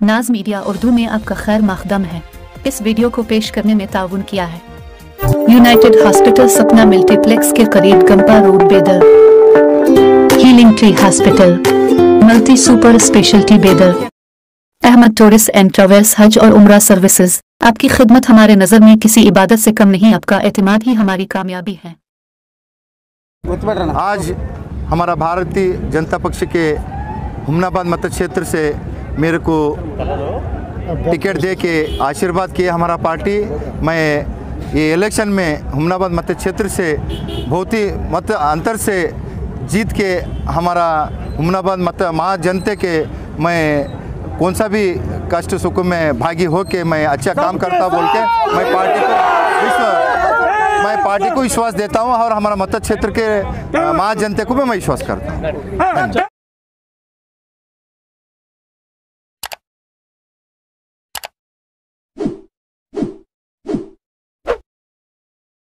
नाज मीडिया उर्दू में आपका खैर मकदम है। इस वीडियो को पेश करने में ताउन किया है यूनाइटेड हॉस्पिटल सपना मल्टीप्लेक्स के करीब गंपा रोड बेदर, healing tree hospital, multi super speciality बेदर, अहमद टूरिस्ट एंड ट्रैवल्स हज और उम्रा सर्विसेज। आपकी खिदमत हमारे नज़र में किसी इबादत से कम नहीं, आपका एतमाद ही हमारी कामयाबी है। आज हमारा भारतीय जनता पक्ष के हुमनाबाद मत क्षेत्र से मेरे को टिकट दे के आशीर्वाद किया हमारा पार्टी। मैं ये इलेक्शन में हुमनाबाद मत क्षेत्र से बहुत ही मत अंतर से जीत के हमारा हुमनाबाद मत महाजनता के मैं कौन सा भी कष्ट सुख में भागी हो के मैं अच्छा काम करता बोल के मैं पार्टी को विश्वास देता हूँ और हमारा मत क्षेत्र के महाजनता को भी मैं विश्वास करता हूँ।